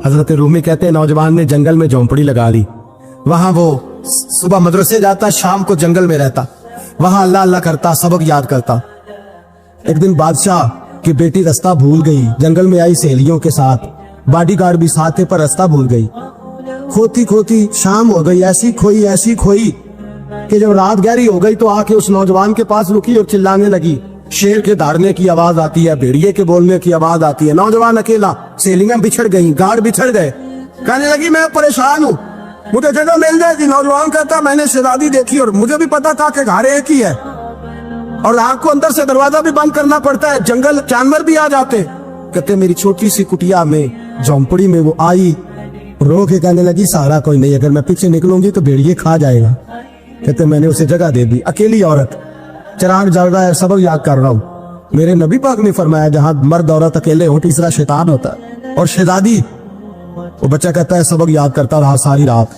हजरत रूमी कहते हैं नौजवान ने जंगल में झोंपड़ी लगा ली। वहां वो सुबह मदरसे जाता, शाम को जंगल में रहता, वहां अल्लाह अल्लाह करता, सबक याद करता। एक दिन बादशाह की बेटी रास्ता भूल गई, जंगल में आई सहेलियों के साथ, बॉडीगार्ड भी साथ थे पर रास्ता भूल गई। खोती खोती शाम हो गई, ऐसी खोई कि जब रात गहरी हो गई तो आके उस नौजवान के पास रुकी और चिल्लाने लगी। शेर के दहाड़ने की आवाज आती है, भेड़िए के बोलने की आवाज आती है। नौजवान अकेला, सहेलियां बिछड़ गई, गार्ड बिछड़ गए। कहने लगी मैं परेशान हूँ, मुझे जगह मिल जाएगी। नौजवान कहता मैंने शहजादी देखी और मुझे भी पता था कि घर एक ही है और आग को अंदर से दरवाजा भी बंद करना पड़ता है, जंगल जानवर भी आ जाते। कहते मेरी छोटी सी कुटिया में, झोंपड़ी में वो आई, रो के कहने लगी सहारा कोई नहीं, अगर मैं पीछे निकलूंगी तो भेड़िए खा जाएगा। कहते मैंने उसे जगह दे दी। अकेली औरत, चिराग जल रहा है, सबक याद कर रहा हूँ। मेरे नबी पाक ने फरमाया जहां मर्द औरत अकेले हो तीसरा शैतान होता है। और शहजादी, वो बच्चा कहता है सबक याद करता रहा सारी रात।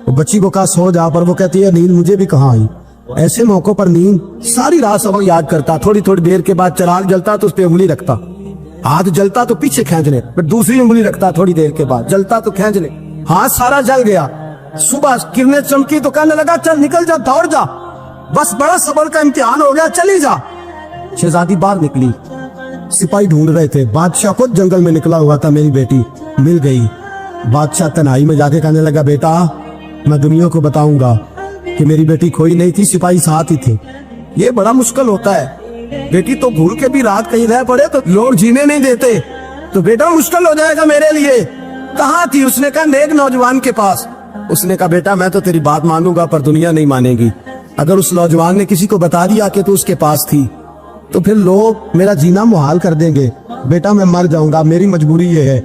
वो बच्ची को कहा सो जा, पर वो कहती है नींद मुझे भी कहाँ आई। ऐसे मौकों पर नींद, सारी रात सबक याद करता। थोड़ी थोड़ी देर के बाद चिराग जलता तो उस पर उंगली रखता, हाथ जलता तो पीछे खींचने, फिर दूसरी उंगली रखता, थोड़ी देर के बाद जलता तो खींचने, हाथ सारा जल गया। सुबह किरणें चमकी तो कहने लगा चल निकल जा, दौड़ जा, बस बड़ा सबर का इम्तिहान हो गया, चली जा। शहजादी बाहर निकली, सिपाही ढूंढ रहे थे। बादशाह खुद जंगल में निकला हुआ था, मेरी बेटी मिल गई। बादशाह तन्हाई में जाके कहने लगा बेटा मैं दुनिया को बताऊंगा कि मेरी बेटी खोई नहीं थी, सिपाही साथ ही थे। ये बड़ा मुश्किल होता है, बेटी तो भूल के भी रात कहीं रह पड़े तो लोग जीने नहीं देते, तो बेटा मुश्किल हो जाएगा मेरे लिए। कहाँ थी? उसने कहा नेक नौजवान के पास। उसने कहा बेटा मैं तो तेरी बात मानूंगा पर दुनिया नहीं मानेगी। अगर उस नौजवान ने किसी को बता दिया कि तू उसके पास थी तो फिर लोग मेरा जीना मुहाल कर देंगे। बेटा मैं मर जाऊंगा, मेरी मजबूरी ये है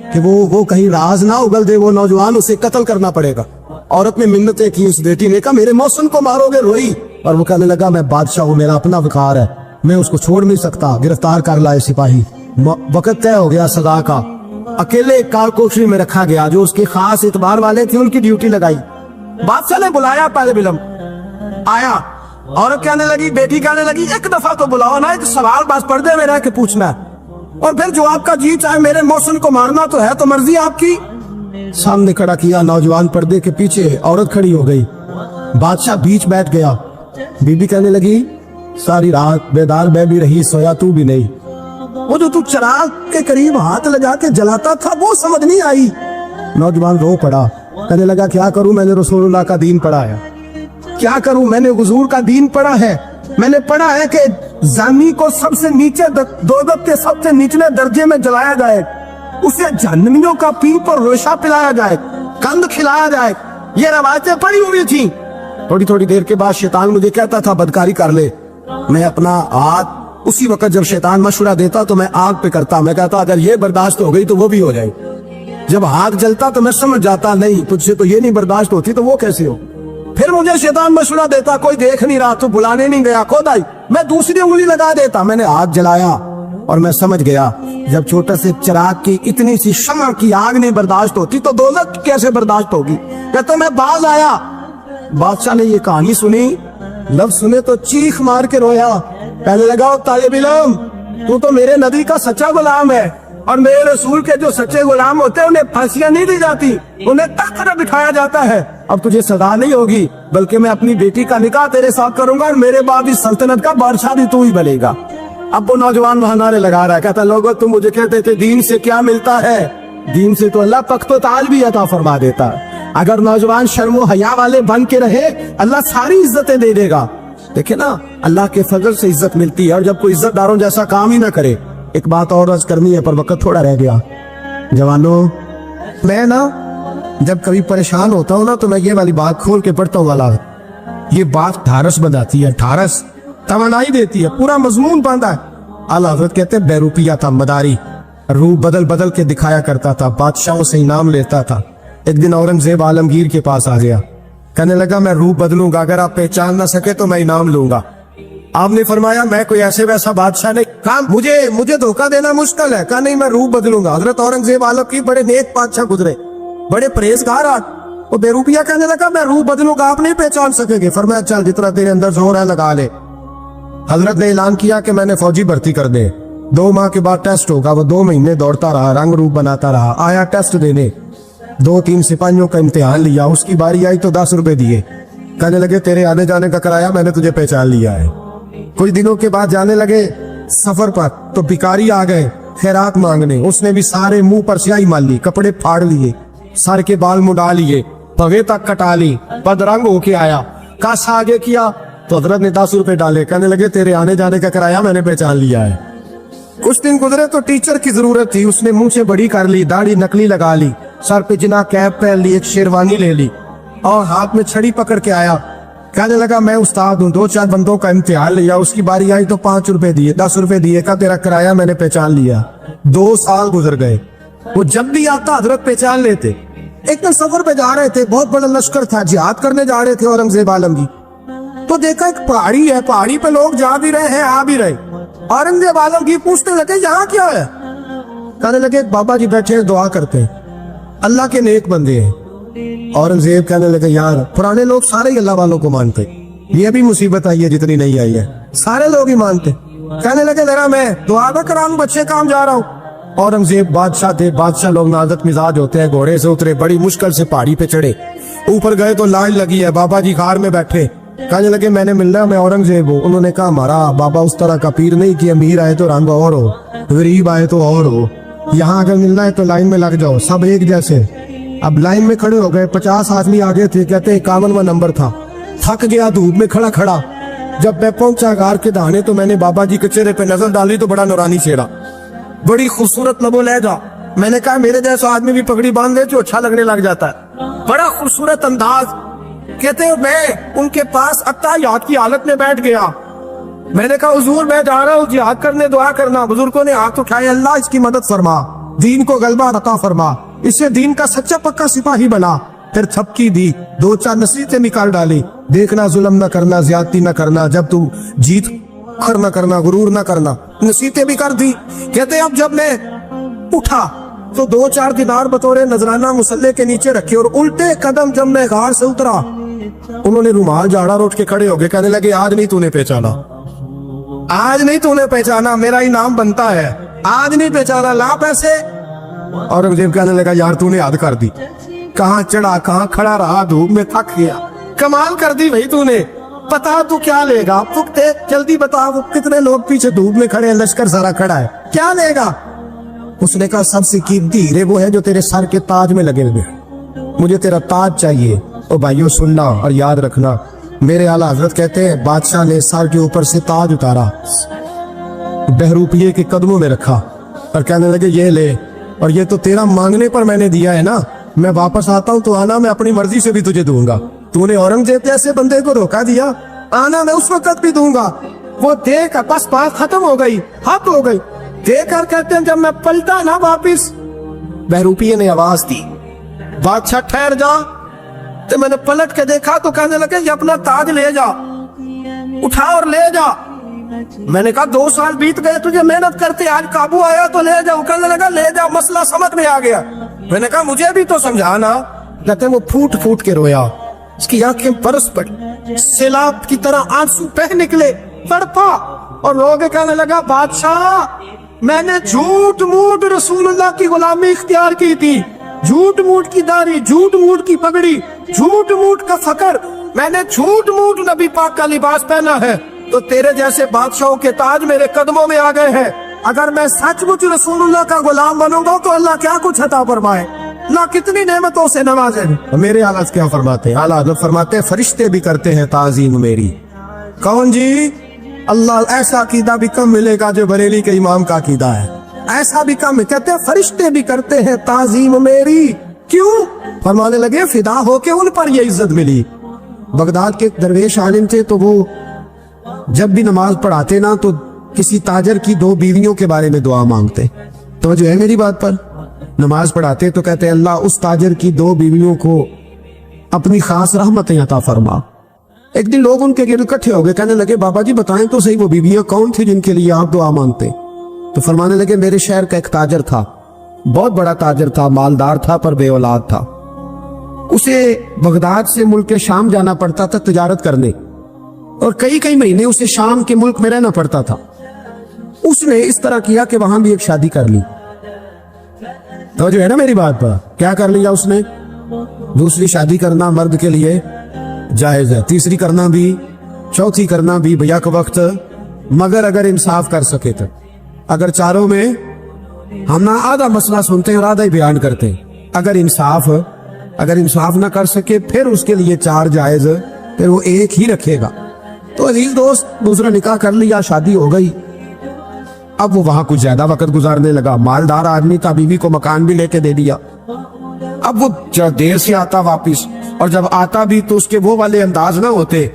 कि वो कहीं राज ना उगल दे वो नौजवान, उसे कत्ल करना पड़ेगा। औरत ने मिन्नतें की, उस बेटी ने कहा मेरे मौसम को मारोगे, रोई। और वो कहने लगा मैं बादशाह हूँ, मेरा अपना वकार है, मैं उसको छोड़ नहीं सकता। गिरफ्तार कर लाए सिपाही। वक्त तय हो गया सदा का। अकेले कार कोठरी में रखा गया, जो उसके खास इतबार वाले थे उनकी ड्यूटी लगाई। बादशाह ने बुलाया, पहले बिलम आया। औरत कहने लगी, बेटी कहने लगी एक दफा तो बुलाओ ना, एक सवाल बस पर्दे में रह के पूछना है और फिर जो आपका जी चाहे मेरे मौसम को मारना तो है, तो मर्जी आपकी। सामने खड़ा किया नौजवान, पर्दे के पीछे औरत खड़ी हो गई। बादशाह बीच बैठ गया। बीबी कहने लगी सारी रात बेदार मैं भी रही, सोया तू भी नहीं। वो जो तू चिराग के करीब हाथ लगा के जलाता था वो समझ नहीं आई। नौजवान रो पड़ा, कहने लगा क्या करूं, मैंने रसूलुल्लाह का दीन पढ़ा है, क्या करूं, मैंने हुजूर का दीन पढ़ा है। मैंने पढ़ा है कि जानी को सबसे नीचे दोज़ख के सबसे निचले दर्जे में जलाया जाए, उसे जहन्नमियों का पीप पर रोशा पिलाया जाए, कंद खिलाया जाए। ये रवायतें पड़ी हुई थी। थोड़ी थोड़ी देर के बाद शैतान मुझे कहता था बदकारी कर ले। मैं अपना हाथ उसी वक्त जब शैतान मशवरा देता तो मैं आग पे करता। मैं कहता अगर ये बर्दाश्त हो गई तो वो भी हो जाएगी। जब हाथ जलता तो मैं समझ जाता नहीं तुझसे तो ये नहीं बर्दाश्त होती तो वो कैसे हो। फिर मुझे शैतान मशवरा देता कोई देख नहीं रहा तो बुलाने नहीं गया, खुद आई, मैं दूसरी उंगली लगा देता। मैंने हाथ जलाया और मैं समझ गया जब छोटे से चिराग की इतनी सी शम्मा की आग नहीं बर्दाश्त होती तो दोज़ख कैसे बर्दाश्त होगी। कहते मैं बाज आया। बादशाह ने ये कहानी सुनी, लफ्ज सुने तो चीख मार के रोया। कहने लगा तालिब इल्म तू तो मेरे नबी का सच्चा गुलाम है और मेरे रसूल के जो सच्चे गुलाम होते हैं उन्हें फांसियां नहीं दी जाती, उन्हें तख्त पर बिठाया जाता है। अब तुझे सजा नहीं होगी बल्कि मैं अपनी बेटी का निकाह तेरे साथ करूंगा और मेरे बाद इस सल्तनत का बादशाह भी तू ही बनेगा। अब वो नौजवान वहां नारे लगा रहा है, कहता लोगों तुम मुझे कहते थे दीन से क्या मिलता है, दीन से तो अल्लाह तख्त व ताज भी अता फरमा देता है। अगर नौजवान शर्म हया वाले बन के रहे अल्लाह सारी इज्जतें दे देगा। देखे ना अल्लाह के फजल से इज्जत मिलती है और जब कोई इज्जतदारों जैसा काम ही ना करे। एक बात और अर्ज करनी है पर वक्त थोड़ा रह गया। जवानों मैं ना जब कभी परेशान होता हूँ ना तो मैं ये वाली बात खोल के पढ़ता हूँ वाला, ये बात ढारस बनाती है, ढारस तमन्नाई देती है, पूरा मजमून बांधा है। आला हज़रत कहते हैं बेरूपिया था, मदारी, रूह बदल बदल के दिखाया करता था, बादशाहों से इनाम लेता था। एक दिन औरंगजेब आलमगीर के पास आ गया, कहने लगा मैं रूह बदलूंगा, अगर आप पहचान ना सके तो मैं इनाम लूंगा। आपने फरमाया मैं कोई ऐसे वैसा बादशाह नहीं, कहा मुझे धोखा देना मुश्किल है, कहा नहीं मैं रूह बदलूंगा। हजरत औरंगजेब आलमगीर बड़े नेक बादशाह गुजरे, बड़े परहेजगार। वो बेरूपिया कहने लगा मैं रूह बदलूंगा, आप नहीं पहचान सकेंगे। फरमाया चल जितना तेरे अंदर जोर है लगा ले। हजरत ने ऐलान किया कि मैंने फौजी भर्ती कर दे। 2 माह के बाद टेस्ट होगा। वो 2 महीने दौड़ता रहा, रंग रूप बनाता रहा, आया टेस्ट देने, 2-3 सिपाहियों का इम्तिहान लिया, उसकी बारी आई तो 10 रुपए दिए, कहने लगे तेरे आने जाने का किराया मैंने तुझे पहचान लिया है। कुछ दिनों के बाद जाने लगे सफर पर, तो भिखारी आ गए खैरात मांगने, उसने भी सारे मुंह पर स्याही मार ली, कपड़े फाड़ लिए, सर के बाल मुड़ा लिए, भवे तक कटा ली, बदरंग होके आया, कासा आगे किया तो हजरत ने 10 रुपए डाले, कहने लगे तेरे आने जाने का किराया मैंने पहचान लिया है। कुछ दिन गुजरे तो टीचर की जरूरत थी, उसने मुंह से बड़ी कर ली, दाढ़ी नकली लगा ली, सर पे जिना कैप पहन ली, एक शेरवानी ले ली और हाथ में छड़ी पकड़ के आया, कहने लगा मैं उस्ताद हूँ, 2-4 बंदों का इम्तिहान लिया, उसकी बारी आई तो 5 रुपए दिए, 10 रुपए दिए, का तेरा किराया मैंने पहचान लिया। 2 साल गुजर गए, वो जब भी आता हजरत पहचान लेते। एक दिन सफर पे जा रहे थे, बहुत बड़ा लश्कर था, जिहाद करने जा रहे थे औरंगजेब आलम की, तो देखा एक पहाड़ी है, पहाड़ी पे लोग जा भी रहे हैं आ भी रहे। औरंगजेब आलम की पूछने लगे यहाँ क्या है, कहने लगे बाबा जी बैठे दुआ करते हैं, अल्लाह के नेक बंदे हैं। औरंगजेब कहने लगे यार पुराने लोग सारे ही अल्लाह वालों को मानते, ये भी मुसीबत आई है जितनी नहीं आई है, सारे लोग ही मानते। कहने लगे जरा मैं दुआ ना कराऊं, बच्चे काम जा रहा हूँ। औरंगजेब बादशाह थे, बादशाह लोग नाजत मिजाज होते हैं, घोड़े से उतरे, बड़ी मुश्किल से पहाड़ी पे चढ़े, ऊपर गए तो लाइन लगी है, बाबा जी खार में बैठे, कहने लगे मैंने मिलना, मैं औरंगजेब हूँ। उन्होंने कहा हमारा बाबा उस तरह का पीर नहीं कि अमीर आए तो रंग और हो, गरीब आए तो और हो, यहाँ अगर मिलना है तो लाइन में लग जाओ, सब एक जैसे। अब लाइन में खड़े हो गए, 50 आदमी आगे थे, कहते 51वां नंबर था। थक गया धूप में खड़ा खड़ा, जब मैं पहुंचा गार के दाने तो मैंने बाबा जी के चेहरे पे नजर डाली तो बड़ा नूरानी चेहरा, बड़ी खूबसूरत लबो लहजा। मैंने कहा मेरे जैसा आदमी भी पगड़ी बांध ले जो अच्छा लगने लग जाता है, बड़ा खूबसूरत अंदाज। कहते मैं उनके पास अत्ताहियात की हालत में बैठ गया, मैंने कहा हुजूर मैं जा रहा हूँ जिहाद करने, दुआ करना। बुजुर्गों ने हाथ उठाए, अल्लाह इसकी मदद फरमा, दीन को गलबा अता फरमा, इसे दीन का सच्चा पक्का सिपाही बना। फिर थपकी दी, 2-4 नसीहतें निकाल डाली, देखना जुल्म न करना, ज्यादती न करना, जब तुम जीत खर न करना, गुरूर न करना, नसीहतें भी कर दी। कहते अब जब मैं उठा तो 2-4 दिनार बतौरे नजराना मुसल्ले के नीचे रखे, और उल्टे कदम जब मैं गार से उतरा उन्होंने रुमाल झाड़ा रोट के खड़े हो गए, कहने लगे आज नहीं तूने पहचाना, आज नहीं तूने पहचाना, मेरा इनाम बनता है, आज नहीं पहचाना, ला पैसे। औरंगजेब कहने लगा यार तूने हद कर दी, कहाँ चढ़ा कहाँ खड़ा रहा, धूप में थक गया, कमाल कर दी भाई तूने, बता तू क्या लेगा, तू जल्दी बता, वो कितने लोग पीछे धूप में खड़े हैं, लश्कर सारा खड़ा है, क्या लेगा। उसने कहा सबसे कीमती हीरे वो है जो तेरे सर के ताज में लगे हुए, मुझे तेरा ताज चाहिए। ओ भाइयों सुनना और याद रखना, मेरे आला हजरत कहते हैं बादशाह ने सर के ऊपर से ताज उतारा, बहरूपिये के कदमों में रखा और कहने लगे ये ले, और ये तो तेरा मांगने पर मैंने दिया है ना, मैं वापस आता हूँ तो आना मैं अपनी मर्जी से भी तुझे दूंगा, तूने औरंगजेब जैसे बंदे को धोखा दिया, आना मैं उस वक्त भी दूंगा। वो देख बस बात खत्म हो गई, हद हो गई। देखकर कहते हैं जब मैं पलटा ना वापिस, बहरूपिये ने आवाज दी बादशाह ठहर जा, तो मैंने पलट के देखा तो कहने लगे ये अपना ताज ले जा, उठा और ले जा। मैंने कहा 2 साल बीत गए तुझे मेहनत करते, आज काबू आया तो ले जाओ। कहने लगा ले जा, मसला समझ में आ गया। मैंने कहा मुझे भी तो समझाना। कहते वो फूट फूट के रोया, उसकी आंखें बरस पड़ी, सैलाब की तरह आंसू बह निकले, तड़पा और रो के कहने लगा बादशाह मैंने झूठ मूठ रसूलुल्लाह की गुलामी इख्तियार की थी, झूठ मूठ की दाढ़ी, झूठ मूठ की पगड़ी, झूठ मूठ का फकर, मैंने झूठ मूठ नबी पाक का लिबास पहना है, तो तेरे जैसे बादशाहों के ताज मेरे कदमों में आ गए हैं। अगर मैं सचमुच रसूलुल्लाह का गुलाम बनूंगा तो अल्लाह क्या कुछ अता फरमाए, ना कितनी नेमतों से नवाजे। मेरे आला क्या फरमाते हैं, आला फरमाते हैं फरिश्ते भी करते हैं ताजीम मेरी। कौन जी? अल्लाह। ऐसा अकीदा भी कम मिलेगा जो बरेली के इमाम का अकीदा है, ऐसा भी कम। कहते हैं फरिश्ते भी करते हैं ताजीम मेरी। क्यों? फरमाने लगे फिदा होके उन पर ये इज्जत मिली। बगदाद के दरवेश आलिम थे, तो वो जब भी नमाज पढ़ाते ना तो किसी ताजर की 2 बीवियों के बारे में दुआ मांगते। तो जो है मेरी बात पर, नमाज पढ़ाते तो कहते अल्लाह उस ताजर की 2 बीवियों को अपनी खास रहमतें अता फरमा। एक दिन लोग उनके गिर्द इकट्ठे हो गए, कहने लगे बाबा जी बताएं तो सही वो बीवियां कौन थी जिनके लिए आप दुआ मांगते। तो फरमाने लगे मेरे शहर का एक ताजर था, बहुत बड़ा ताजर था, मालदार था पर बे औलाद था। उसे बगदाद से मुल्क शाम जाना पड़ता था तजारत करने, और कई कई महीने उसे शाम के मुल्क में रहना पड़ता था। उसने इस तरह किया कि वहां भी एक शादी कर ली। तो जो है ना मेरी बात पर, क्या कर लिया उसने? दूसरी शादी करना मर्द के लिए जायज है, तीसरी करना भी, चौथी करना भी भैया के वक्त, मगर अगर इंसाफ कर सके तो। अगर चारों में हम ना आधा मसला सुनते हैं और आधा ही बयान करते हैं, अगर इंसाफ ना कर सके फिर उसके लिए चार जायज, फिर वो एक ही रखेगा। तो अजीज दोस्त, दूसरा निकाह कर लिया, शादी हो गई। अब वो वहां कुछ ज्यादा वक्त गुजारने लगा, मालदार आदमी था, बीवी को मकान भी लेके दे दिया। अब वो देर से आता वापिस, और जब आता भी तो उसके वो वाले अंदाज ना होते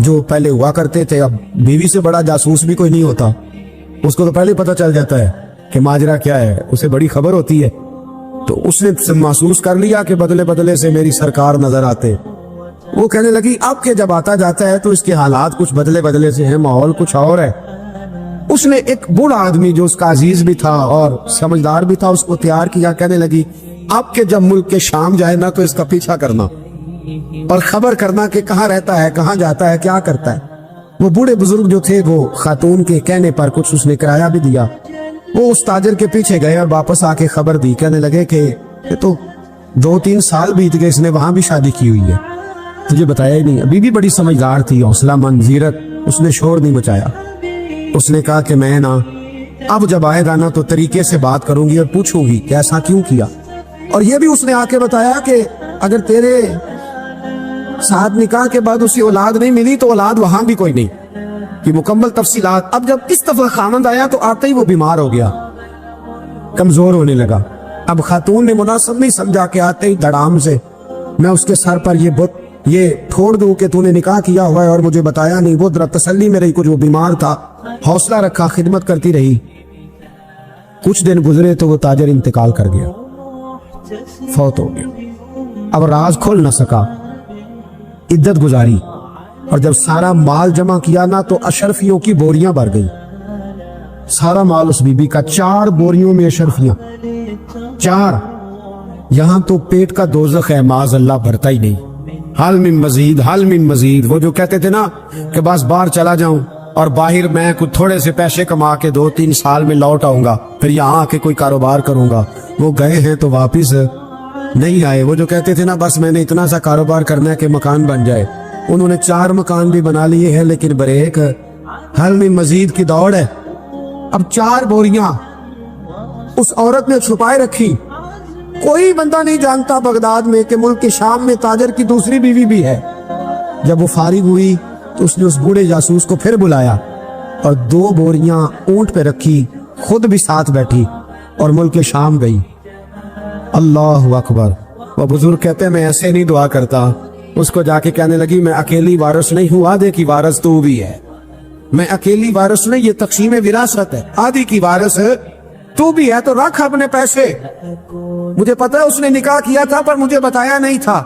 जो पहले हुआ करते थे। अब बीवी से बड़ा जासूस भी कोई नहीं होता, उसको तो पहले पता चल जाता है कि माजरा क्या है, उसे बड़ी खबर होती है। तो उसने महसूस कर लिया कि बदले बदले से मेरी सरकार नजर आते। वो कहने लगी अब के जब आता जाता है तो इसके हालात कुछ बदले बदले से हैं, माहौल कुछ और है। उसने एक बूढ़ा आदमी जो उसका अजीज भी था और समझदार भी था, उसको तैयार किया। कहने लगी अब के जब मुल्क के शाम जाए ना तो इसका पीछा करना और खबर करना कि कहाँ रहता है, कहाँ जाता है, क्या करता है। वो बूढ़े बुजुर्ग जो थे वो खातून के कहने पर कुछ उसने किराया भी दिया। वो उस ताजर के पीछे गए और वापस आके खबर दी। कहने लगे कि ये तो 2-3 साल बीत गए, इसने वहां भी शादी की हुई है, तुझे बताया ही नहीं। बीवी बड़ी समझदार थी, हौसलामंद, जीरक, उसने शोर नहीं बचाया। उसने कहा कि मैं ना अब जब आएगा ना तो तरीके से बात करूंगी और पूछूंगी कि ऐसा क्यों किया। और ये भी उसने आके बताया कि अगर तेरे साथ निकाह के बाद उसी औलाद नहीं मिली तो औलाद वहां भी कोई नहीं, कि मुकम्मल तफसीलात। अब जब इस दफा खामद आया तो आते ही वो बीमार हो गया, कमजोर होने लगा। अब खातून ने मुनासिब नहीं समझा कि आते ही धड़ाम से मैं उसके सर पर ये छोड़ दूं कि तूने निकाह किया हुआ है और मुझे बताया नहीं। वो जरा तसल्ली में रही, कुछ वो बीमार था, हौसला रखा, खिदमत करती रही। कुछ दिन गुजरे तो वो ताजर इंतकाल कर गया, फौत हो गया। अब राज खोल ना सका, इद्दत गुजारी, और जब सारा माल जमा किया ना तो अशरफियों की बोरियां भर गई। सारा माल उस बीबी का, 4 बोरियों में अशरफियां, 4। यहां तो पेट का दोज़ख है, माज़ अल्लाह भरता ही नहीं। हाल मिन मजीद, हाल मिन मजीद। वो जो कहते थे ना कि बस बाहर चला जाऊं और बाहर मैं कुछ थोड़े से पैसे कमा के 2-3 साल में लौट आऊंगा, फिर यहाँ आके कोई कारोबार करूंगा, वो गए हैं तो वापिस नहीं आए। वो जो कहते थे ना बस मैंने इतना सा कारोबार करना है कि मकान बन जाए, उन्होंने 4 मकान भी बना लिए हैं, लेकिन बरेक हाल मिन मजीद की दौड़ है। अब 4 बोरियां उस औरत ने छुपाए रखी। कोई बंदा नहीं जानता बगदाद में कि मुल्क के शाम में ताजर की दूसरी बीवी भी है। जब वो फारिग हुई तो उसने उस बूढ़े जासूस को फिर बुलाया और 2 बोरियां ऊंट पे रखी, खुद भी साथ बैठी और मुल्क के शाम गई। अल्लाह अकबर। वो बुजुर्ग कहते हैं मैं ऐसे नहीं दुआ करता। उसको जाके कहने लगी मैं अकेली वारिस नहीं हूँ, आधे की वारिस तू भी है। मैं अकेली वारिस नहीं, ये तक़सीम विरासत है, आधी की वारिस तू भी है, तो रख अपने पैसे। मुझे पता है उसने निकाह किया था पर मुझे बताया नहीं था,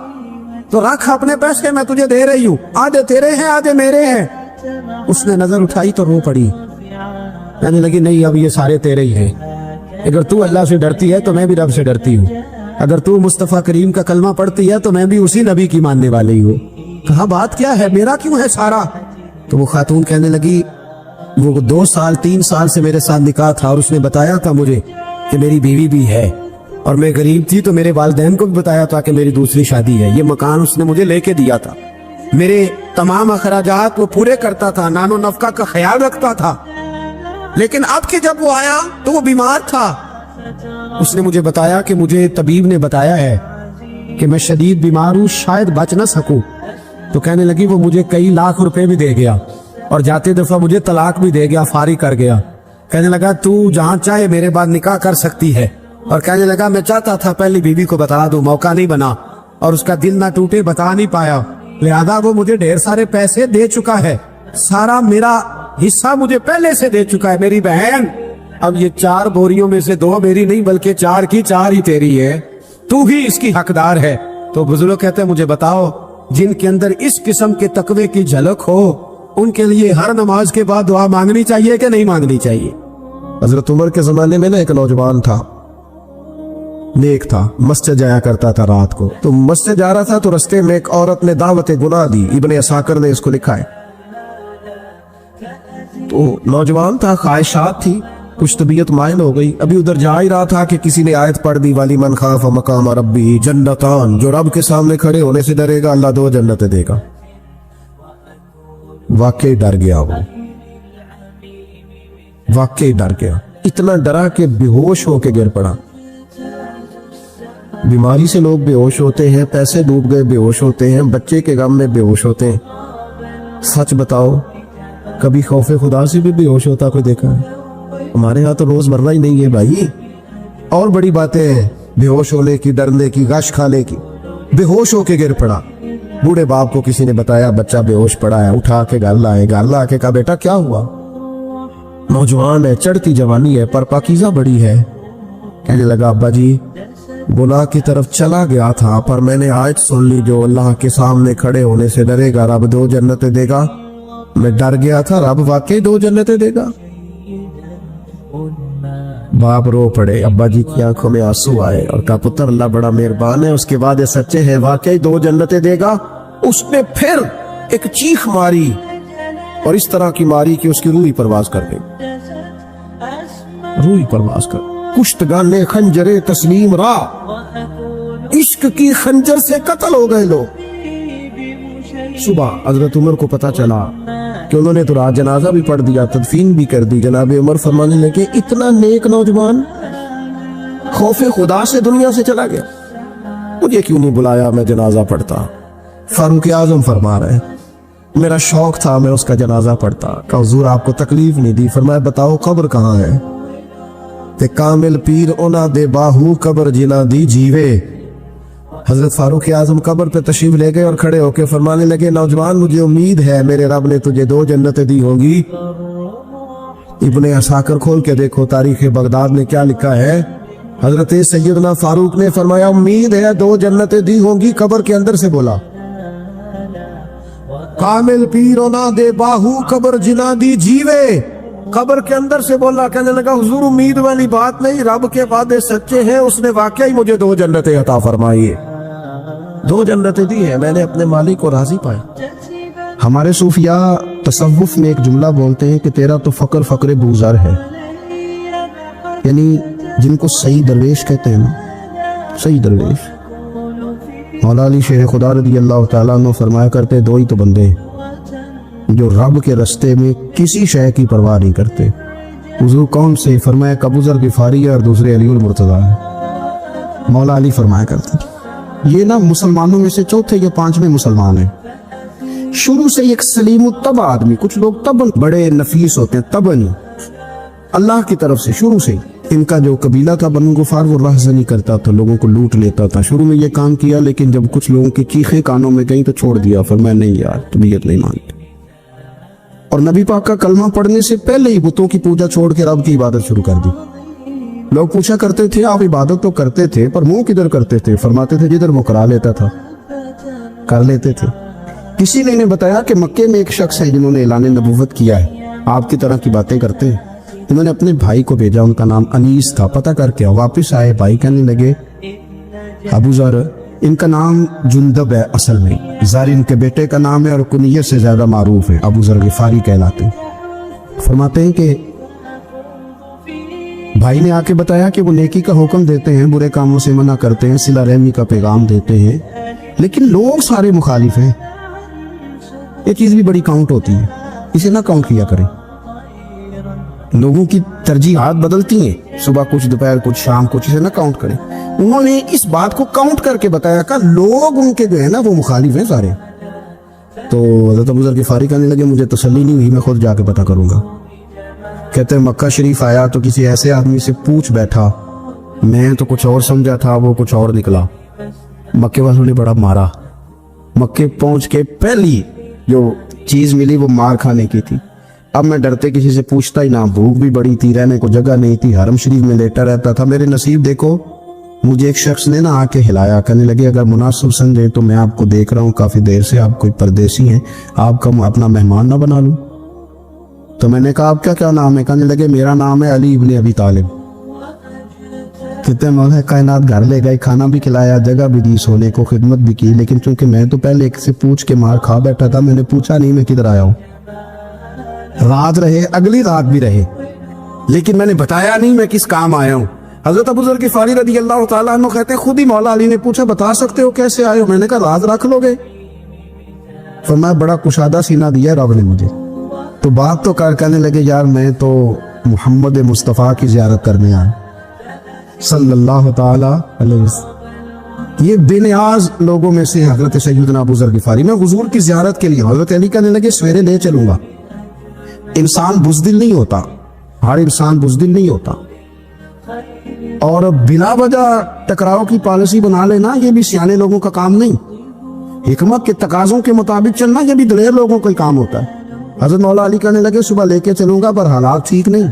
तो रख अपने पैसे, मैं तुझे दे रही हूँ, आधे तेरे हैं आधे मेरे हैं। उसने नजर उठाई तो रो पड़ी, कहने लगी नहीं अब ये सारे तेरे ही हैं। अगर तू अल्लाह से डरती है तो मैं भी रब से डरती हूँ, अगर तू मुस्तफा करीम का कलमा पढ़ती है तो मैं भी उसी नबी की मानने वाली हूँ। कहा बात क्या है, मेरा क्यों है सारा? तो वो खातून कहने लगी वो 2 साल 3 साल से मेरे साथ निकाह था और उसने बताया था मुझे कि मेरी बीवी भी है, और मैं गरीब थी तो मेरे वालिदैन को भी बताया था कि मेरी दूसरी शादी है। ये मकान उसने मुझे लेके दिया था, मेरे तमाम अखराजात वो पूरे करता था, नानो नफका का ख्याल रखता था। लेकिन अब के जब वो आया तो वो बीमार था। उसने मुझे बताया कि मुझे तबीब ने बताया है कि मैं शदीद बीमार हूँ, शायद बच ना सकूं। तो कहने लगी वो मुझे कई लाख रुपए भी दे गया और जाते दफा मुझे तलाक भी दे गया, फारिग कर गया। कहने लगा तू जहां चाहे मेरे बाद निकाह कर सकती है। और कहने लगा मैं चाहता था पहली बीवी को बता दूं, मौका नहीं बना और उसका दिल ना टूटे, बता नहीं पाया, लिहाजा वो मुझे ढेर सारे पैसे दे चुका है, सारा मेरा हिस्सा मुझे पहले से दे चुका है मेरी बहन। अब ये 4 बोरियों में से 2 मेरी नहीं बल्कि 4 की 4 ही तेरी है, तू ही इसकी हकदार है। तो बुजुर्ग कहते हैं मुझे बताओ जिनके अंदर इस किस्म के तकवे की झलक हो उनके लिए हर नमाज के बाद दुआ मांगनी चाहिए कि नहीं मांगनी चाहिए? हजरत उमर के जमाने में ना एक नौजवान था, नेक था, मस्जिद जाया करता था रात को। तो मस्जिद जा रहा था तो रास्ते में एक औरत ने दावत गुनाह दी। इब्ने असाकिर ने इसको लिखा है। तो नौजवान था, ख्वाहिशात थी, कुछ तबीयत माइल हो गई। अभी उधर जा ही रहा था कि किसी ने आयत पढ़ दी, वाली मन खाफ मकाम रब्बी जन्नतान, जो रब के सामने खड़े होने से डरेगा अल्लाह 2 जन्नतें देगा। वाकई डर गया वो, वाकई डर गया, इतना डरा कि बेहोश होके गिर पड़ा। बीमारी से लोग बेहोश होते हैं, पैसे डूब गए बेहोश होते हैं, बच्चे के गम में बेहोश होते हैं। सच बताओ, कभी खौफे खुदा से भी बेहोश होता कोई देखा है? हमारे यहाँ तो रोजमर्रा ही नहीं है भाई। और बड़ी बातें हैं, बेहोश होने की, डरने की, गश खाने की। बेहोश होके गिर पड़ा। बूढ़े बाप को किसी ने बताया बच्चा बेहोश पड़ा है, उठा के घर लाए, घर ला के कहा बेटा क्या हुआ? नौजवान है, चढ़ती जवानी है, पर पाकीज़ा बड़ी है। कहने लगा अब्बा जी, गुनाह की तरफ चला गया था, पर मैंने आयत सुन ली, जो अल्लाह के सामने खड़े होने से डरेगा रब 2 जन्नतें देगा। मैं डर गया था, रब वाकई 2 जन्नतें देगा। बाप रो पड़े, अब्बा जी की आंखों में आंसू आए और कहा पुत्र अल्लाह बड़ा मेहरबान है, उसके बाद ये सच्चे हैं, वाकई 2 जन्नतें देगा। उसने फिर एक चीख मारी और इस तरह की मारी कि उसकी रूह ही परवाज कर गई, रूह ही परवाज कर। कुश्तगाने खंजरे तस्लीम रा, इश्क की खंजर से कत्ल हो गए लोग। सुबह हजरत उमर को पता चला कि उन्होंने तो रात जनाजा भी पढ़ दिया, तदफीन भी कर दी। जनाब उमर फरमाने लगे इतना नेक नौजवान खौफे खुदा से दुनिया से चला गया, मुझे क्यों नहीं बुलाया, मैं जनाजा पढ़ता। फारूक आजम फरमा रहे मेरा शौक था, मैं उसका जनाजा पढ़ता। कहा हुजूर आपको तकलीफ नहीं दी? फरमाया बताओ कब्र कहाँ है? ते कामिल पीर ओना दे बाहू कब्र जिना दी जीवे। हजरत फारूक आजम कब्र पे तशरीफ ले गए और खड़े होकर फरमाने लगे नौजवान मुझे उम्मीद है मेरे रब ने तुझे 2 जन्नतें दी होंगी। इब्ने असाकर खोल के देखो तारीख बगदाद में क्या लिखा है। हजरत सैयदना फारूक ने फरमाया उम्मीद है 2 जन्नतें दी होंगी। कब्र के अंदर से बोला कामिल पीर ना दे बाहू कब्र जिना दी जीवे। कब्र के अंदर से बोला, कहने लगा हुजूर उम्मीद वाली बात नहीं, रब के वादे सच्चे हैं, उसने वाकई मुझे 2 जन्नतें अता फरमाई है, 2 जन्नतें दी है, मैंने अपने मालिक को राजी पाया। हमारे सूफिया तसव्वुफ में एक जुमला बोलते हैं कि तेरा तो फक्र फक्र बूज़र है, यानी जिनको सही दरवेश कहते हैं ना, सही दरवेश। मौला अली शेर खुदा रज़ी अल्लाह तआला अन्हु फरमाया करते 2 ही तो बंदे हैं जो रब के रास्ते में किसी शय की परवाह नहीं करते। हुजूर कौन से? फरमाया अबू ज़र गिफ़ारी है और दूसरे अलीउल मुर्तज़ा है। मौला अली फरमाया करते ये ना मुसलमानों में से चौथे या 5वें मुसलमान है। शुरू से एक सलीम तब आदमी, कुछ लोग तबन बड़े नफीस होते हैं, तबन अल्लाह की तरफ से शुरू से। इनका जो कबीला था बनु गुफार वो रहज़नी करता था, लोगों को लूट लेता था। शुरू में ये काम किया, लेकिन जब कुछ लोगों की चीखें कानों में गई तो छोड़ दिया। फरमाया नहीं यार तबीयत नहीं मानती। और नबी पाक का कलमा पढ़ने से पहले ही बुतों की पूजा छोड़ के रब की इबादत शुरू कर दी। लोग पूछा करते थे आप इबादत तो करते थे पर मुंह किधर करते थे? फरमाते थे जिधर वो करा लेता था कर लेते थे। किसी ने इन्हें बताया कि मक्के में एक शख्स है जिन्होंने ऐलान नबूवत किया है, आपकी तरह की बातें करते हैं। इन्होंने अपने भाई को भेजा, उनका नाम अनीस था, पता करके वापस आए। भाई कहने लगे अबू ज़र, इनका नाम जुंदब है, असल में ज़र इनके बेटे का नाम है और कुनियत से ज्यादा मारूफ है, अबू ज़र गिफ़ारी कहलाते हैं। फरमाते हैं कि भाई ने आके बताया कि वो नेकी का हुक्म देते हैं, बुरे कामों से मना करते हैं, सिला रहमी का पैगाम देते हैं, लेकिन लोग सारे मुखालिफ हैं। ये चीज भी बड़ी काउंट होती है, इसे ना काउंट किया करें। लोगों की तरजीहात बदलती हैं, सुबह कुछ, दोपहर कुछ, शाम कुछ, इसे ना काउंट करें। उन्होंने इस बात को काउंट करके बताया कि लोग उनके जो है ना वो मुखालिफ हैं सारे। तो हज़रत अबू ज़र गिफ़ारी कहने लगे मुझे तसल्ली नहीं हुई, मैं खुद जाके पता करूंगा। कहते हैं मक्का शरीफ आया तो किसी ऐसे आदमी से पूछ बैठा, मैं तो कुछ और समझा था, वो कुछ और निकला। मक्के वालों ने बड़ा मारा। मक्के पहुंच के पहली जो चीज मिली वो मार खाने की थी। अब मैं डरते किसी से पूछता ही ना, भूख भी बड़ी थी, रहने को जगह नहीं थी, हरम शरीफ में लेटा रहता था। मेरे नसीब देखो, मुझे एक शख्स ने ना आके हिलाया, कहने लगे अगर मुनासिब समझे तो मैं आपको देख रहा हूँ काफी देर से, आप कोई परदेसी हैं, आपका अपना मेहमान ना बना लूं। तो मैंने कहा आपका क्या नाम है? कहने लगे मेरा नाम है अली इब्ने अबी तालिब। कहते मौला कायनात घर ले गए, खाना भी खिलाया, जगह भी दी, सोने को खिदमत भी की, लेकिन चूंकि मैं तो पहले एक से पूछ के मार खा बैठा था, मैंने पूछा नहीं मैं किधर आया हूँ। رات رہے, اگلی رات بھی رہے, لیکن میں نے بتایا نہیں میں کس کام آیا ہوں. حضرت ابو ذر غفاری رضی اللہ تعالیٰ عنہ کہتے ہیں خود ہی مولا علی نے پوچھا بتا سکتے ہو کیسے آئے ہو؟ میں نے کہا راز رکھ لو گے. فرمایا بڑا کشادہ سینہ دیا رب نے مجھے. تو بات تو کہنے لگے یار میں تو محمد مصطفیٰ کی زیارت کرنے آیا صلی اللہ تعالی علیہ وسلم. یہ بے نیاز لوگوں میں سے حضرت سیدنا ابو ذر غفاری. میں حضور کی زیارت کے لیے. حضرت علی کہنے لگے سویرے لے چلوں گا. انسان بزدل نہیں ہوتا, ہر انسان بزدل نہیں ہوتا, اور بلا وجہ ٹکراؤ کی پالیسی بنا لینا یہ بھی سیانے لوگوں کا کام نہیں. حکمت کے تقاضوں کے مطابق چلنا یہ بھی دلیر لوگوں کا کام ہوتا ہے. حضرت مولا علی کہنے لگے صبح لے کے چلوں گا پر حالات ٹھیک نہیں.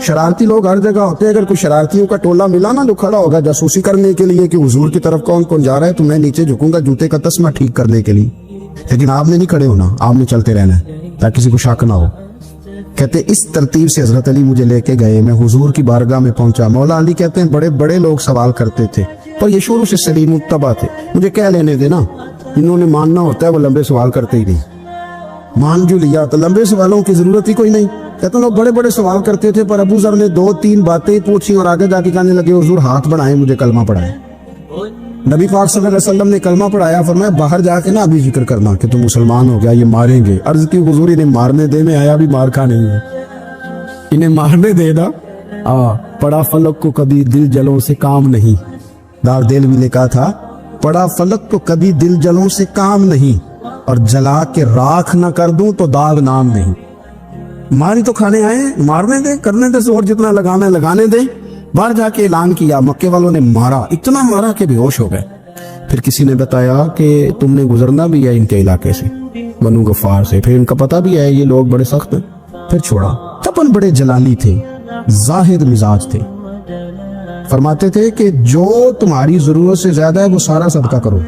شرارتی لوگ ہر جگہ ہوتے ہیں. اگر کوئی شرارتیوں کا ٹولہ ملا نا جو کھڑا ہوگا جاسوسی کرنے کے لیے کہ حضور کی طرف کون کون جا رہا ہے, تو میں نیچے جھکوں گا جوتے کا تسمہ ٹھیک کرنے کے لیے. لیکن آپ نے نہیں کھڑے ہونا, آپ نے چلتے رہنا ہے تاکہ کسی کو شک نہ ہو. کہتے اس ترتیب سے حضرت علی مجھے لے کے گئے. میں حضور کی بارگاہ میں پہنچا. مولا علی کہتے ہیں بڑے بڑے لوگ سوال کرتے تھے پر یہ شروع سے سلیم متبع تھے. مجھے کہہ لینے دے نا, انہوں نے ماننا ہوتا ہے, وہ لمبے سوال کرتے ہی نہیں. مان جو لیا تو لمبے سوالوں کی ضرورت ہی کوئی نہیں. کہتے ہیں لوگ بڑے بڑے سوال کرتے تھے پر ابو ذر نے 2-3 باتیں پوچھی اور آگے جا کے کہنے لگے حضور ہاتھ بڑھائیں مجھے کلمہ پڑھائیں. نبی پاک صلی اللہ علیہ وسلم نے کلمہ پڑھایا. فرمایا باہر جا کے نا ابھی ذکر کرنا کہ تم مسلمان ہو گیا, یہ ماریں گے. عرض کی حضور انہیں مارنے دے, میں آیا بھی مار کھا نہیں ہے, انہیں مارنے دے نا. پڑا فلک کو کبھی دل جلوں سے کام نہیں. دار دل بھی نے کہا تھا پڑا فلک کو کبھی دل جلوں سے کام نہیں, اور جلا کے راکھ نہ کر دوں تو داغ نام نہیں. ماری تو کھانے آئے, مارنے دے, کرنے دے زور جتنا لگانا ہے لگانے دے. باہر جا کے اعلان کیا, مکے والوں نے مارا, اتنا مارا کہ بے ہوش ہو گئے. پھر کسی نے بتایا کہ تم نے گزرنا بھی ہے ان کے علاقے سے, بنو غفار سے. پھر ان کا پتہ بھی ہے یہ لوگ بڑے سخت ہیں. پھر چھوڑا. تپن بڑے جلالی تھے, زاہد مزاج تھے. فرماتے تھے کہ جو تمہاری ضرورت سے زیادہ ہے وہ سارا صدقہ کرو.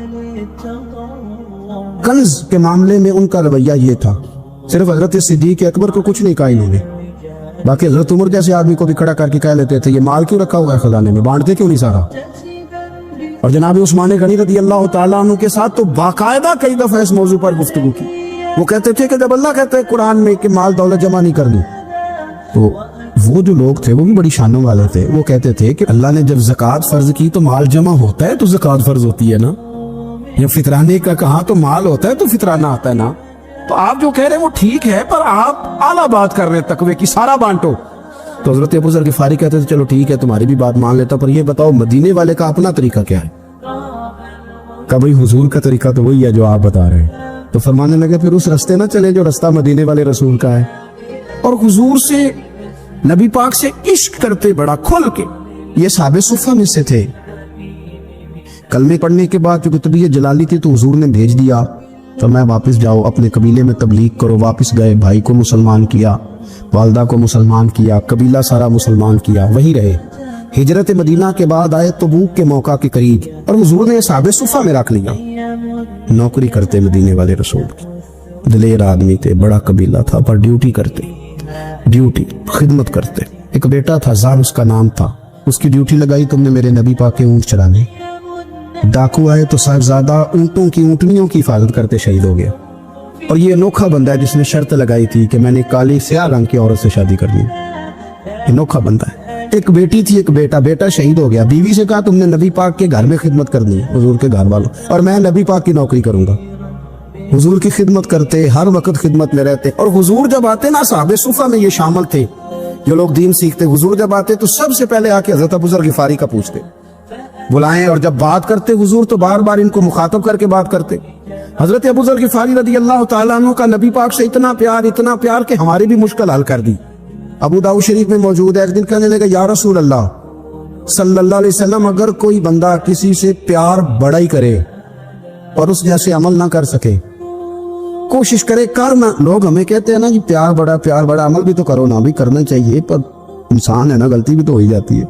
کنز کے معاملے میں ان کا رویہ یہ تھا. صرف حضرت صدیق اکبر کو کچھ نہیں کہا انہوں نے, باقی حضرت عمر جیسے آدمی کو بھی کھڑا کر کے کہہ لیتے تھے یہ مال کیوں رکھا ہوا ہے خزانے میں, بانٹتے کیوں نہیں سارا. اور جناب عثمان غنی رضی اللہ تعالیٰ عنہ کے ساتھ تو باقاعدہ کئی دفعہ اس موضوع پر گفتگو کی. وہ کہتے تھے کہ جب اللہ کہتے ہیں قرآن میں کہ مال دولت جمع نہیں کرنی, تو وہ جو لوگ تھے وہ بھی بڑی شانوں والے تھے. وہ کہتے تھے کہ اللہ نے جب زکوٰۃ فرض کی تو مال جمع ہوتا ہے تو زکوٰۃ فرض ہوتی ہے نا, یا فطرانے کا کہا تو مال ہوتا ہے تو فطرانہ آتا ہے نا. تو آپ جو کہہ رہے ہیں وہ ٹھیک ہے پر آپ اعلیٰ بات کر رہے ہیں تقوی کی, سارا بانٹو. تو حضرت ابو ذر غفاری کہتے تھے چلو ٹھیک ہے تمہاری بھی بات مان لیتا, پر یہ بتاؤ مدینے والے کا اپنا طریقہ کیا ہے. کہ بھئی حضور کا طریقہ تو وہی ہے جو آپ بتا رہے ہیں. تو فرمانے لگے پھر اس رستے نہ چلے جو رستہ مدینے والے رسول کا ہے. اور حضور سے, نبی پاک سے عشق کرتے بڑا کھل کے. یہ صحابہ صفہ میں سے تھے. کلمے پڑھنے کے بعد چونکہ طبیعت جلالی تھی تو حضور نے بھیج دیا تو میں واپس جاؤ اپنے قبیلے میں تبلیغ کرو. واپس گئے, بھائی کو مسلمان کیا, والدہ کو مسلمان کیا, قبیلہ سارا مسلمان کیا, وہی رہے. ہجرت مدینہ کے بعد آئے تبوک کے موقع کے قریب, اور حضور نے صحابہ صفہ میں رکھ لیا. نوکری کرتے مدینے والے رسول کی, دلیر آدمی تھے, بڑا قبیلہ تھا, پر ڈیوٹی کرتے, ڈیوٹی خدمت کرتے. ایک بیٹا تھا زار اس کا نام تھا, اس کی ڈیوٹی لگائی تم نے میرے نبی پاک کے اونٹ چرانے. ڈاکو آئے تو صاحبزادہ اونٹوں کی اونٹنیوں کی حفاظت کرتے شہید ہو گیا. اور یہ انوکھا بندہ ہے جس نے شرط لگائی تھی کہ میں نے کالی سیاہ رنگ کی عورت سے شادی کرنی. انوکھا بندہ ہے. ایک بیٹی تھی, ایک بیٹا, بیٹا شہید ہو گیا. بیوی سے کہا تم نے نبی پاک کے گھر میں خدمت کرنی ہے, حضور کے گھر والوں, اور میں نبی پاک کی نوکری کروں گا. حضور کی خدمت کرتے, ہر وقت خدمت میں رہتے. اور حضور جب آتے نا, صحابہ صفہ میں یہ شامل تھے جو لوگ دین سیکھتے, حضور جب آتے تو سب سے پہلے آ کے حضرت ابو ذر غفاری کا پوچھتے, بلائیں, اور جب بات کرتے حضور تو بار بار ان کو مخاطب کر کے بات کرتے. حضرت ابو ذر غفاری رضی اللہ تعالیٰ عنہ کا نبی پاک سے اتنا پیار کہ ہماری بھی مشکل حل کر دی. ابو داؤد شریف میں موجود ہے. ایک دن کہنے لگا یا رسول اللہ صلی اللہ علیہ وسلم, اگر کوئی بندہ کسی سے پیار بڑا ہی کرے اور اس جیسے عمل نہ کر سکے, کوشش کرے کرنا. لوگ ہمیں کہتے ہیں نا جی پیار بڑا, عمل بھی تو کرو نا. بھی کرنا چاہیے پر انسان ہے نا, غلطی بھی تو ہو ہی جاتی ہے.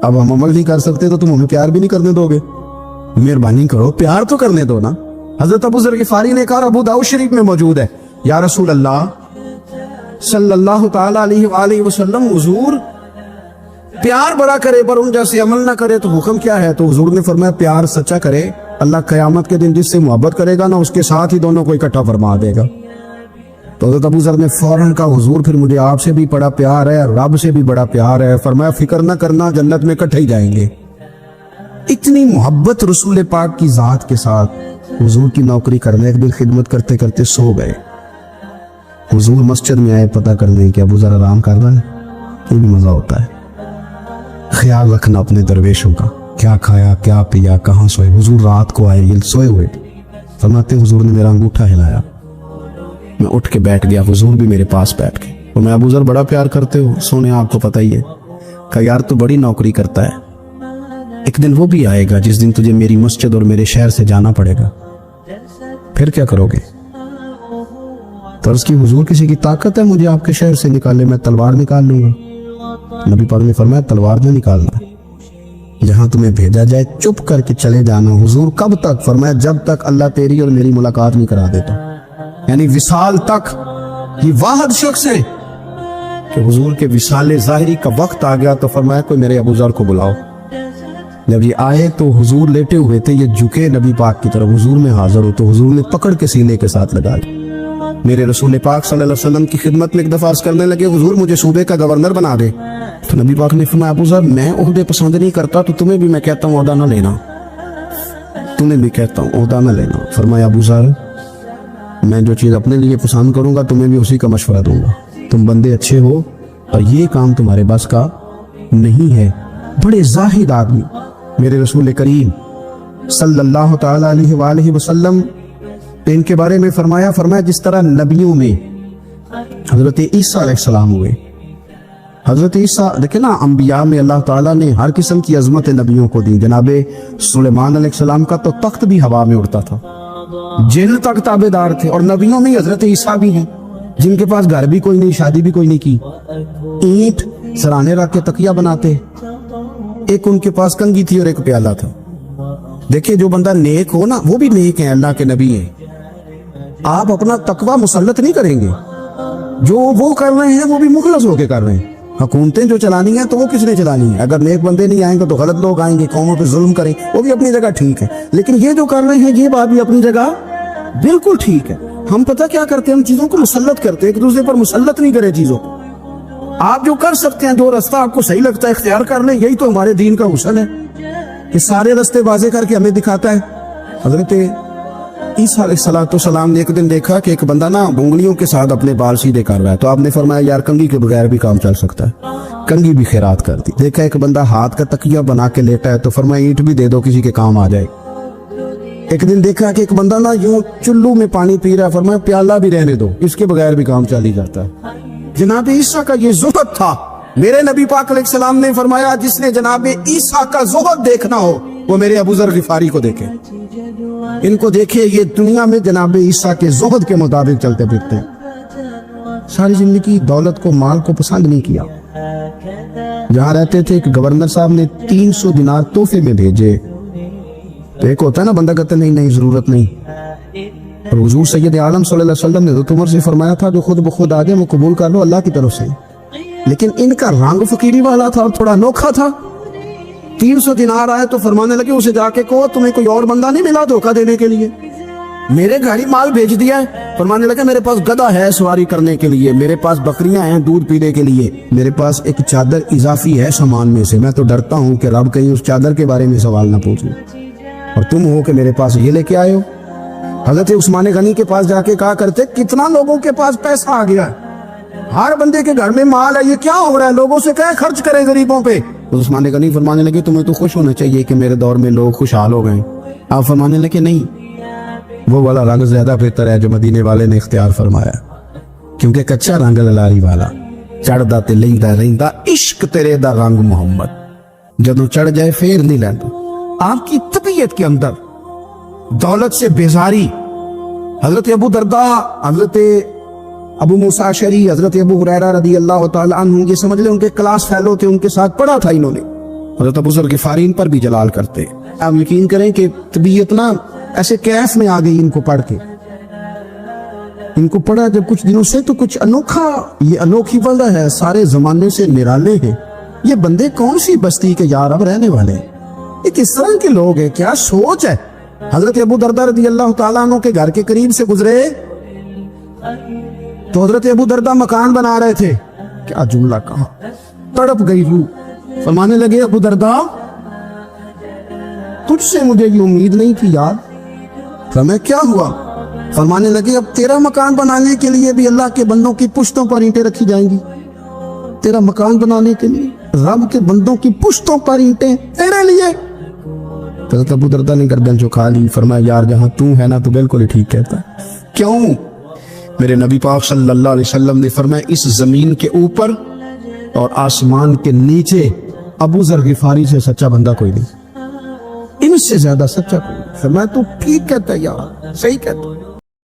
اب ہم عمل نہیں کر سکتے تو تم ہمیں پیار بھی نہیں کرنے دو گے. مہربانی کرو, پیار تو کرنے دو نا. حضرت ابو ذر غفاری نے کہا, ابو داؤد شریف میں موجود ہے, یا رسول اللہ صلی اللہ تعالی علیہ وآلہ وسلم, حضور پیار بڑا کرے پر ان جیسے عمل نہ کرے تو حکم کیا ہے؟ تو حضور نے فرمایا پیار سچا کرے, اللہ قیامت کے دن جس سے محبت کرے گا نا اس کے ساتھ ہی دونوں کو اکٹھا فرما دے گا. تو حضرت ابو ذر نے فوراً کہا حضور پھر مجھے آپ سے بھی بڑا پیار ہے، رب سے بھی بڑا پیار ہے۔ فرمایا فکر نہ کرنا، جنت میں اکٹھے ہی جائیں گے۔ اتنی محبت رسول پاک کی ذات کے ساتھ حضور کی نوکری کرنے، ایک دن خدمت کرتے کرتے سو گئے۔ حضور مسجد میں آئے پتہ کرنے کہ ابو ذر آرام کر رہا ہے، یہ بھی مزہ ہوتا ہے۔ خیال رکھنا اپنے درویشوں کا، کیا کھایا کیا پیا کہاں سوئے۔ حضور رات کو آئے، یہ سوئے ہوئے تھے، فرماتے حضور نے میرا انگوٹھا ہلایا، میں اٹھ کے بیٹھ گیا، حضور بھی میرے پاس بیٹھ گئے۔ اور میں ابو ذر بڑا پیار کرتے ہو، سونے آپ کو پتہ ہی ہے۔ کہا یار تو بڑی نوکری کرتا ہے، ایک دن وہ بھی آئے گا جس دن تجھے میری مسجد اور میرے شہر سے جانا پڑے گا، پھر کیا کرو گے؟ تو عرض کی حضور کسی کی طاقت ہے مجھے آپ کے شہر سے نکالے؟ میں تلوار نکال لوں گا۔ نبی پاک نے فرمایا تلوار نہ نکالنا، جہاں تمہیں بھیجا جائے چپ کر کے چلے جانا۔ حضور کب تک؟ فرمایا جب تک اللہ تیری اور میری ملاقات نہیں کرا دیتا، یعنی وصال تک۔ یہ واحد شخص ہے کہ حضور کے وصال ظاہری کا وقت آ گیا تو فرمایا کوئی میرے ابو ذر کو بلاؤ۔ جب یہ آئے تو حضور لیٹے ہوئے تھے، یہ جھکے نبی پاک کی طرف، حضور میں حاضر ہو تو حضور نے پکڑ کے سینے کے ساتھ لگا لی۔ میرے رسول پاک صلی اللہ علیہ وسلم کی خدمت میں ایک دفعہ عرض کرنے لگے حضور مجھے صوبے کا گورنر بنا دے۔ تو نبی پاک نے فرمایا ابو ذر میں عہدے پسند نہیں کرتا، تو تمہیں بھی میں کہتا ہوں عہدہ نہ لینا، تمہیں بھی کہتا ہوں عہدہ نہ لینا۔ فرمایا ابو ذر میں جو چیز اپنے لیے پسند کروں گا تمہیں بھی اسی کا مشورہ دوں گا، تم بندے اچھے ہو اور یہ کام تمہارے بس کا نہیں ہے۔ بڑے زاہد آدمی میرے رسول کریم صلی اللہ تعالی علیہ وآلہ وسلم ان کے بارے میں فرمایا جس طرح نبیوں میں حضرت عیسیٰ علیہ السلام ہوئے، حضرت عیسیٰ دیکھیں نا، انبیاء میں اللہ تعالیٰ نے ہر قسم کی عظمت نبیوں کو دی۔ جناب سلیمان علیہ السلام کا تو تخت بھی ہوا میں اڑتا تھا، جن تک تابع دار تھے، اور نبیوں میں حضرت عیسیٰ بھی ہیں جن کے پاس گھر بھی کوئی نہیں، شادی بھی کوئی نہیں کی، اینٹ سرانے رکھ کے تکیہ بناتے، ایک ان کے پاس کنگھی تھی اور ایک پیالہ تھا۔ دیکھیں جو بندہ نیک ہو نا وہ بھی نیک ہیں، اللہ کے نبی ہیں۔ آپ اپنا تقوی مسلط نہیں کریں گے، جو وہ کر رہے ہیں وہ بھی مخلص ہو کے کر رہے ہیں۔ حکومتیں جو چلانی ہیں تو وہ کس نے چلانی ہے؟ اگر نیک بندے نہیں آئیں گے تو غلط لوگ آئیں گے، قوموں پہ ظلم کریں، وہ بھی اپنی جگہ ٹھیک ہے، لیکن یہ جو کر رہے ہیں یہ بات بھی اپنی جگہ بالکل ٹھیک ہے۔ ہم پتہ کیا کرتے ہیں، ہم چیزوں کو مسلط کرتے ہیں، ایک دوسرے پر مسلط نہیں کرے چیزوں کو۔ آپ جو کر سکتے ہیں، جو رستہ آپ کو صحیح لگتا ہے اختیار کر لیں، یہی تو ہمارے دین کا حسن ہے کہ سارے رستے واضح کر کے ہمیں دکھاتا ہے۔ حضرت عیسیٰ علیہ السلام نے ایک دن دیکھا کہ ایک بندہ نا انگلیوں کے ساتھ اپنے بال سیدھے کر رہا ہے، تو آپ نے فرمایا یار کنگھی کے بغیر بھی کام چل سکتا ہے، کنگھی بھی خیرات کر دی۔ دیکھا ایک بندہ ہاتھ کا تکیہ بنا کے لیٹا ہے، تو فرمایا اینٹ بھی دے دو کسی کے کام آ جائے۔ ایک دن دیکھا کہ ایک بندہ نا یوں چلو میں پانی پی رہا ہے، فرمایا پیالہ بھی رہنے دو، اس کے بغیر بھی کام چل ہی جاتا ہے۔ جناب عیسیٰ کا یہ زہد تھا۔ میرے نبی پاک علیہ السلام نے فرمایا جس نے جناب عیسیٰ کا زہد دیکھنا ہو وہ میرے ابو ذر غفاری کو دیکھے، ان کو دیکھے، یہ دنیا میں جناب عیسیٰ کے زہد کے مطابق چلتے پھرتے ہیں، ساری زندگی دولت کو مال کو پسند نہیں کیا۔ جہاں رہتے تھے کہ گورنر صاحب نے 300 دینار تحفے میں بھیجے، تو ایک ہوتا ہے نا بندہ کہتا ہے نہیں ضرورت نہیں، اور حضور سید عالم صلی اللہ علیہ وسلم نے حضرت عمر سے فرمایا تھا جو خود بخود آ جائے وہ قبول کر لو اللہ کی طرف سے، لیکن ان کا رنگ فقیری والا تھا اور تھوڑا انوکھا تھا۔ 300 دینار آئے تو فرمانے لگے اسے جا کے کہو تمہیں کوئی اور بندہ نہیں ملا دھوکہ دینے کے لیے، میرے گھر ہی مال بھیج دیا ہے۔ فرمانے لگے میرے پاس گدھا ہے سواری کرنے کے لیے، میرے پاس بکریاں ہیں دودھ پینے کے لیے، میرے پاس ایک چادر اضافی ہے سامان میں سے، میں تو ڈرتا ہوں کہ رب کہیں اس چادر کے بارے میں سوال نہ پوچھے، اور تم ہو کہ میرے پاس یہ لے کے آئے ہو۔ حضرت عثمان غنی کے پاس جا کے کہا کرتے کتنا لوگوں کے پاس پیسہ آ گیا ہے، ہر بندے کے گھر میں مال ہے، یہ کیا ہو رہا ہے، لوگوں سے کہے خرچ کرے غریبوں پہ۔ عثمان غنی فرمانے لگے تمہیں تو خوش ہونا چاہیے کہ میرے دور میں لوگ خوشحال ہو گئے۔ آپ فرمانے لگے نہیں، وہ والا رنگ زیادہ بہتر ہے جو مدینے والے نے اختیار فرمایا، کیونکہ کچا رنگ للاری والا چڑھدا تے لیندا رہندا عشق تیرے دا رنگ محمد، جدوں چڑھ جائے پھر نہیں لیندا۔ آپ کی طبیعت کے اندر دولت سے بیزاری، حضرت ابو درداء، حضرت ابو موسیٰ اشعری، حضرت ابو ہریرہ رضی اللہ تعالی عنہ، یہ سمجھ لیں ان کے کلاس فیلو تھے، ان کے ساتھ پڑھا تھا انہوں نے۔ حضرت ابو ذر غفاری ان پر بھی جلال کرتے۔ آپ یقین کریں کہ طبیعت نا ایسے کیف میں آ گئی ان کو پڑھ کے، ان کو پڑھا جب کچھ دنوں سے تو کچھ انوکھا، یہ انوکھی وجہ ہے، سارے زمانے سے نرالے ہیں، یہ بندے کون سی بستی کے یارب رہنے والے ہیں، یہ کس طرح کے لوگ ہیں، کیا سوچ ہے۔ حضرت ابو درداء رضی اللہ تعالیٰ عنہ کے گھر کے قریب سے گزرے तो हजरत अबू दरदा मकान बना रहे थे, क्या जुमला कहा, तड़प गई रूह। फरमाने लगे अबू दरदा तुझसे मुझे ये उम्मीद नहीं थी यार। फरमाया क्या हुआ? फरमाने लगे अब तेरा मकान बनाने के लिए भी अल्लाह के बंदों की पुश्तों पर ईंटें रखी जाएंगी। तेरा मकान बनाने के लिए रब के बंदों की पुश्तों पर ईंटें तेरे लिए। तो अबू दरदा ने गर्दन झुका ली। फरमाया यार जहां तू है ना तो बिल्कुल ही ठीक कहता है। क्यों? मेरे नबी पाक सल्लल्लाहु अलैहि वसल्लम ने फरमाया इस जमीन के ऊपर और आसमान के नीचे अबू जर गिफारी से सच्चा बंदा कोई नहीं, इनसे ज्यादा सच्चा कोई नहीं। फरमाया तू ठीक कहता है यार, सही कहता है।